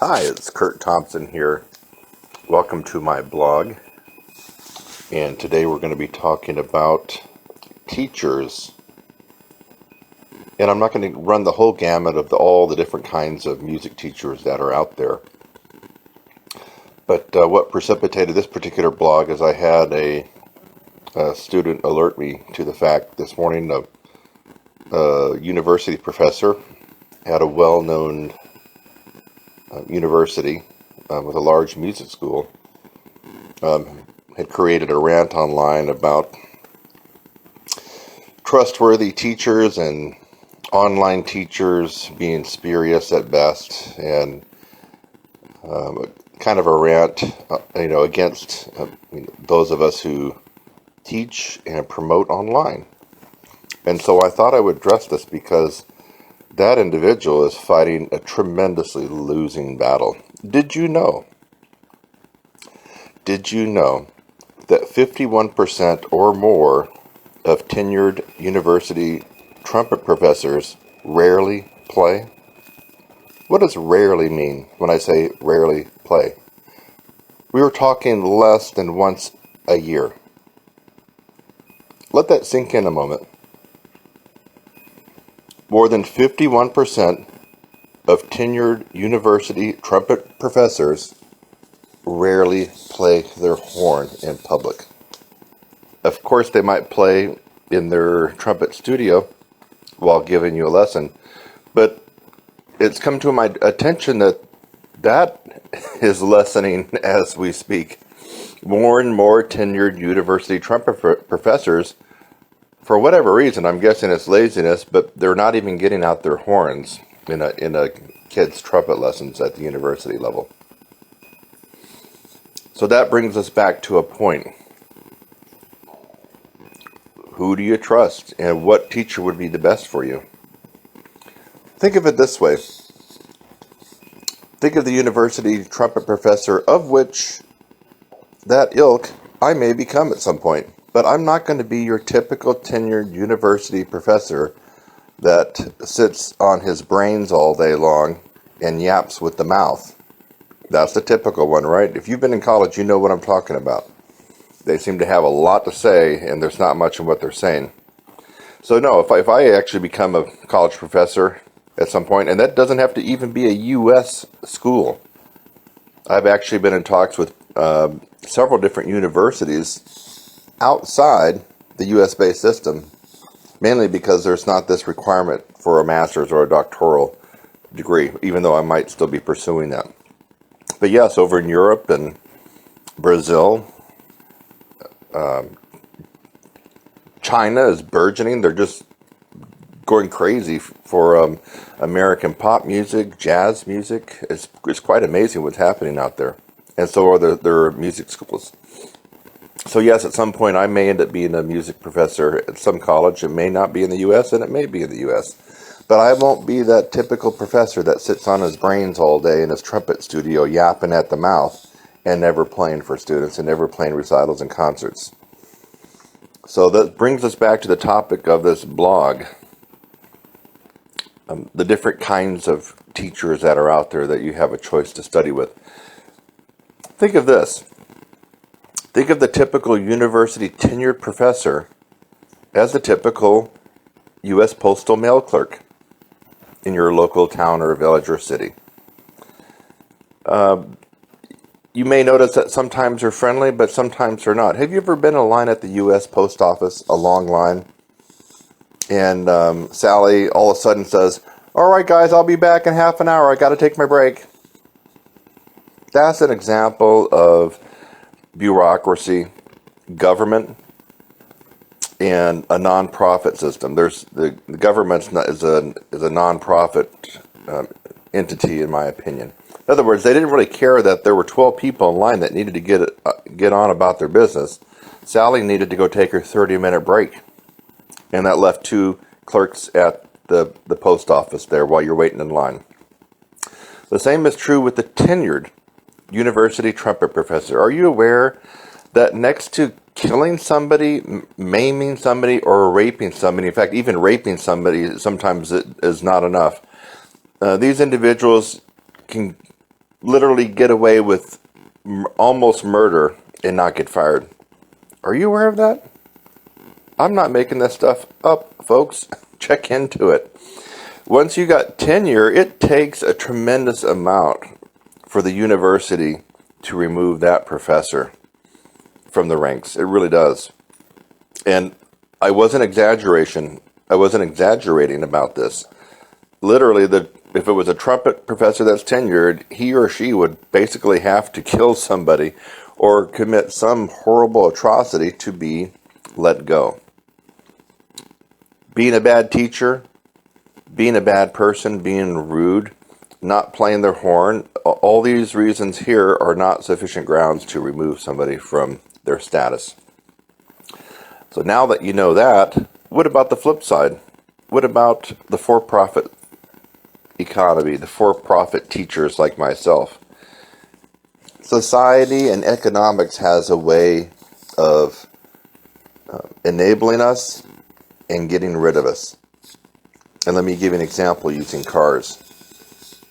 Hi, it's Kurt Thompson here. Welcome to my blog. And today we're going to be talking about teachers. And I'm not going to run the whole gamut of all the different kinds of music teachers that are out there. But what precipitated this particular blog is I had a student alert me to the fact this morning a university professor at a well-known university with a large music school had created a rant online about trustworthy teachers and online teachers being spurious at best, and kind of a rant, against those of us who teach and promote online. And so I thought I would address this because that individual is fighting a tremendously losing battle. Did you know that 51% or more of tenured university trumpet professors rarely play? What does rarely mean when I say rarely play? We were talking less than once a year. Let that sink in a moment. More than 51% of tenured university trumpet professors rarely play their horn in public. Of course, they might play in their trumpet studio while giving you a lesson, but it's come to my attention that is lessening as we speak. More and more tenured university trumpet professors, for whatever reason, I'm guessing it's laziness, but they're not even getting out their horns in a kid's trumpet lessons at the university level. So that brings us back to a point. Who do you trust, and what teacher would be the best for you? Think of it this way. Think of the university trumpet professor, of which that ilk I may become at some point. But I'm not going to be your typical tenured university professor that sits on his brains all day long and yaps with the mouth. That's the typical one, right? If you've been in college, you know what I'm talking about. They seem to have a lot to say, and there's not much in what they're saying. So no, if I actually become a college professor at some point, and that doesn't have to even be a U.S. school. I've actually been in talks with several different universities outside the U.S.-based system, mainly because there's not this requirement for a master's or a doctoral degree, even though I might still be pursuing that. But yes, over in Europe and Brazil, China is burgeoning. They're just going crazy for American pop music, jazz music. It's quite amazing what's happening out there. And so are their music schools. So yes, at some point I may end up being a music professor at some college. It may not be in the U.S. and it may be in the U.S. But I won't be that typical professor that sits on his brains all day in his trumpet studio yapping at the mouth and never playing for students and never playing recitals and concerts. So that brings us back to the topic of this blog. The different kinds of teachers that are out there that you have a choice to study with. Think of this. Think of the typical university tenured professor as the typical U.S. postal mail clerk in your local town or village or city. You may notice that sometimes they're friendly, but sometimes they're not. Have you ever been in a line at the U.S. post office, a long line, and Sally all of a sudden says, "All right, guys, I'll be back in half an hour. I got to take my break." That's an example of bureaucracy, government, and a nonprofit system. There's the government is a nonprofit entity, in my opinion. In other words, they didn't really care that there were 12 people in line that needed to get on about their business. Sally needed to go take her 30-minute break, and that left 2 clerks at the post office there while you're waiting in line. The same is true with the tenured university trumpet professor. Are you aware that next to killing somebody, maiming somebody, or raping somebody, in fact, even raping somebody sometimes it is not enough, these individuals can literally get away with almost murder and not get fired. Are you aware of that? I'm not making this stuff up, folks. Check into it. Once you got tenure, it takes a tremendous amount for the university to remove that professor from the ranks. It really does. And I wasn't exaggerating about this. Literally, if it was a trumpet professor that's tenured, he or she would basically have to kill somebody or commit some horrible atrocity to be let go. Being a bad teacher, being a bad person, being rude, not playing their horn, all these reasons here are not sufficient grounds to remove somebody from their status. So now that you know that, what about the flip side? What about the for-profit economy, the for-profit teachers like myself? Society and economics has a way of enabling us and getting rid of us. And let me give you an example using cars.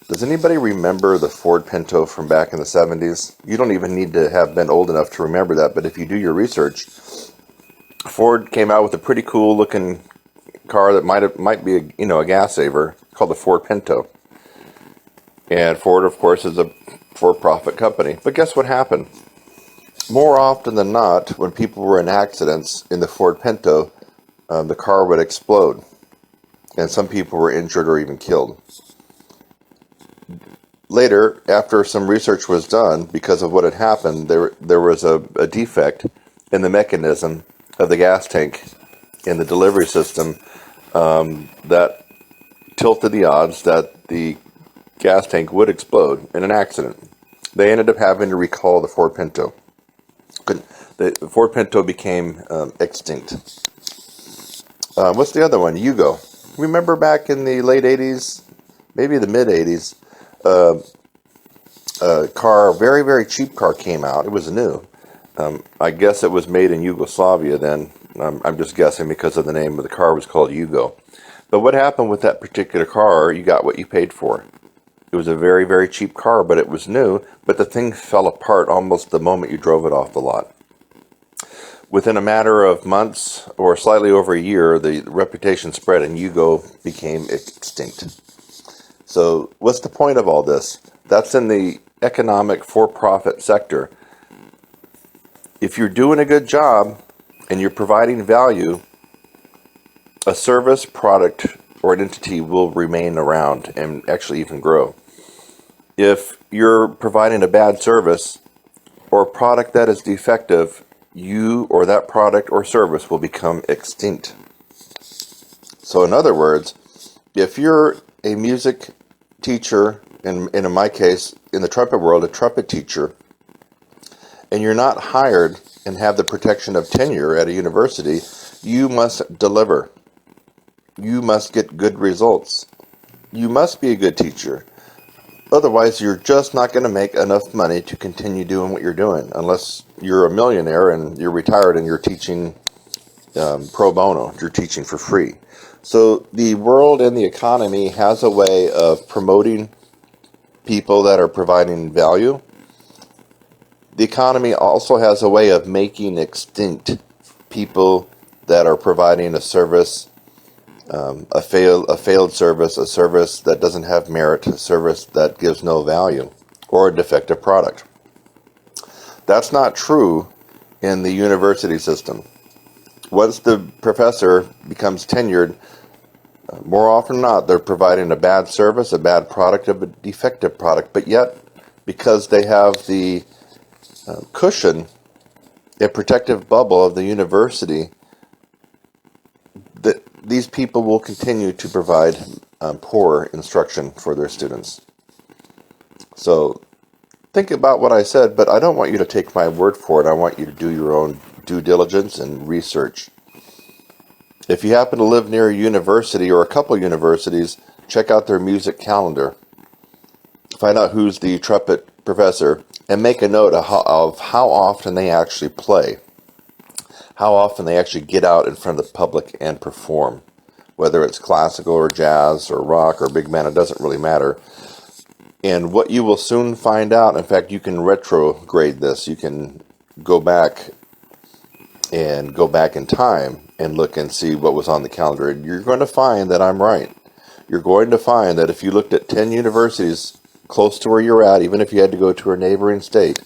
Does anybody remember the Ford Pinto from back in the 70s? You don't even need to have been old enough to remember that, but if you do your research, Ford came out with a pretty cool looking car that might be a gas saver called the Ford Pinto. And Ford, of course, is a for-profit company. But guess what happened? More often than not, when people were in accidents in the Ford Pinto, the car would explode. And some people were injured or even killed. Later, after some research was done, because of what had happened, there was a defect in the mechanism of the gas tank in the delivery system that tilted the odds that the gas tank would explode in an accident. They ended up having to recall the Ford Pinto. The Ford Pinto became extinct. What's the other one? Yougo. Remember back in the late 80s, maybe the mid 80s, a very, very cheap car came out. It was new. I guess it was made in Yugoslavia then. I'm just guessing because of the name of the car was called Yougo. But what happened with that particular car, you got what you paid for. It was a very, very cheap car, but it was new. But the thing fell apart almost the moment you drove it off the lot. Within a matter of months or slightly over a year, the reputation spread and Yougo became extinct. So what's the point of all this? That's in the economic for-profit sector. If you're doing a good job and you're providing value, a service, product, or an entity will remain around and actually even grow. If you're providing a bad service or a product that is defective, you or that product or service will become extinct. So in other words, if you're a music teacher, and in my case, in the trumpet world, a trumpet teacher, and you're not hired and have the protection of tenure at a university, you must deliver. You must get good results. You must be a good teacher. Otherwise, you're just not going to make enough money to continue doing what you're doing, unless you're a millionaire and you're retired and you're teaching pro bono. You're teaching for free. So the world and the economy has a way of promoting people that are providing value. The economy also has a way of making extinct people that are providing a service, a failed service, a service that doesn't have merit, a service that gives no value, or a defective product. That's not true in the university system. Once the professor becomes tenured, more often than not, they're providing a bad service, a bad product, a defective product, but yet, because they have the cushion, a protective bubble of the university, that these people will continue to provide poor instruction for their students. So think about what I said, but I don't want you to take my word for it. I want you to do your own due diligence and research. If you happen to live near a university or a couple universities, check out their music calendar. Find out who's the trumpet professor and make a note of how often they actually play. How often they actually get out in front of the public and perform. Whether it's classical or jazz or rock or big band, it doesn't really matter. And what you will soon find out, in fact, you can retrograde this. You can go back in time and look and see what was on the calendar. And you're going to find that I'm right. You're going to find that if you looked at 10 universities close to where you're at, even if you had to go to a neighboring state,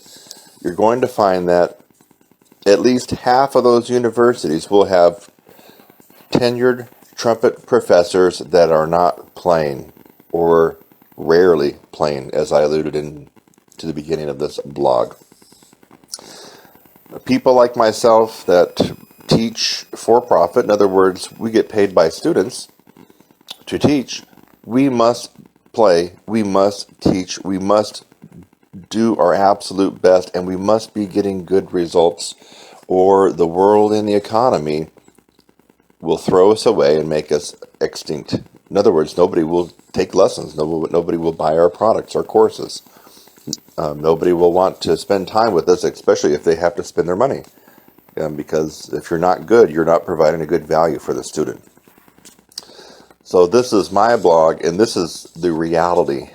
you're going to find that at least half of those universities will have tenured trumpet professors that are not playing, or rarely playing, as I alluded in to the beginning of this blog. People like myself that teach for profit, in other words, we get paid by students to teach, we must play, we must teach, we must do our absolute best, and we must be getting good results, or the world and the economy will throw us away and make us extinct. In other words, nobody will take lessons. Nobody will buy our products or courses. Nobody will want to spend time with us, especially if they have to spend their money. Because if you're not good, you're not providing a good value for the student. So this is my blog, and this is the reality.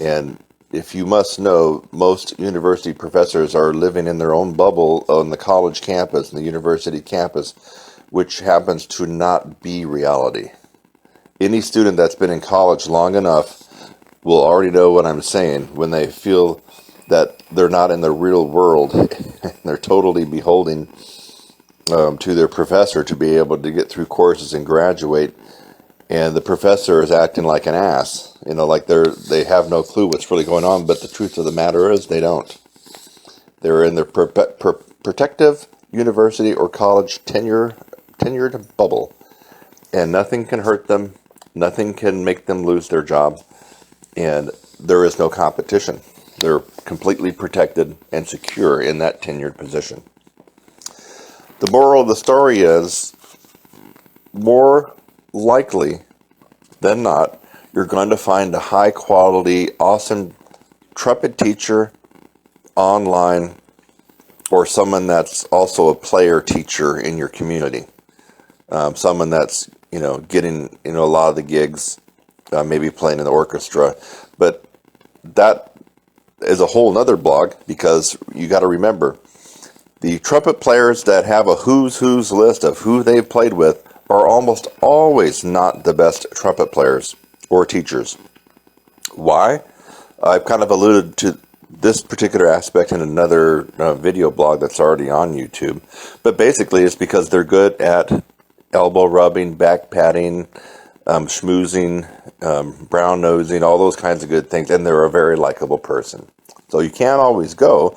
And if you must know, most university professors are living in their own bubble on the college campus and the university campus, which happens to not be reality. Any student that's been in college long enough will already know what I'm saying when they feel that they're not in the real world. They're totally beholden to their professor to be able to get through courses and graduate, and the professor is acting like an ass, like they have no clue what's really going on. But the truth of the matter is they don't. They're in their protective university or college tenured bubble, and nothing can hurt them, nothing can make them lose their job, and there is no competition. They're completely protected and secure in that tenured position. The moral of the story is, more likely than not, you're going to find a high quality, awesome trumpet teacher online, or someone that's also a player teacher in your community. Someone that's, getting, a lot of the gigs, maybe playing in the orchestra. But that is a whole nother blog, because you got to remember, the trumpet players that have a who's list of who they've played with are almost always not the best trumpet players or teachers. Why? I've kind of alluded to this particular aspect in another video blog that's already on YouTube. But basically it's because they're good at elbow rubbing, back patting, schmoozing, brown nosing, all those kinds of good things, and they're a very likable person. So you can't always go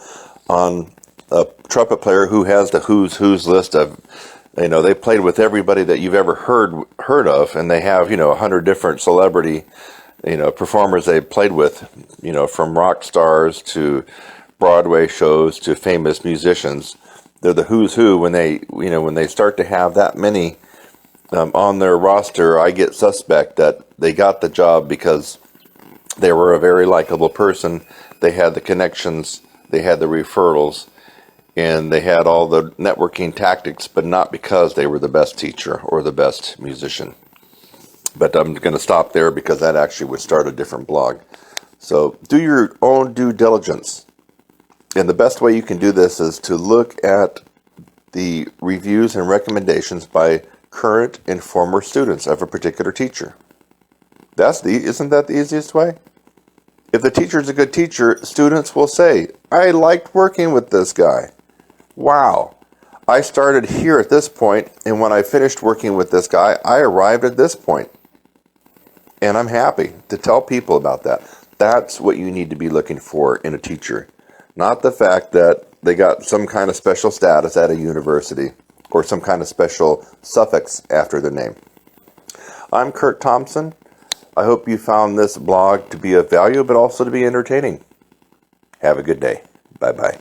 on a trumpet player who has the who's list of, they played with everybody that you've ever heard of, and they have 100 different celebrity performers they played with, from rock stars to Broadway shows to famous musicians. They're the who's who. When they start to have that many on their roster, I get suspect that they got the job because they were a very likable person. They had the connections, they had the referrals, and they had all the networking tactics, but not because they were the best teacher or the best musician. But I'm going to stop there because that actually would start a different blog. So do your own due diligence. And the best way you can do this is to look at the reviews and recommendations by current and former students of a particular teacher. Isn't that the easiest way? If the teacher's a good teacher, students will say, I liked working with this guy. Wow. I started here at this point, and when I finished working with this guy, I arrived at this point. And I'm happy to tell people about that. That's what you need to be looking for in a teacher. Not the fact that they got some kind of special status at a university or some kind of special suffix after their name. I'm Kurt Thompson. I hope you found this blog to be of value, but also to be entertaining. Have a good day. Bye-bye.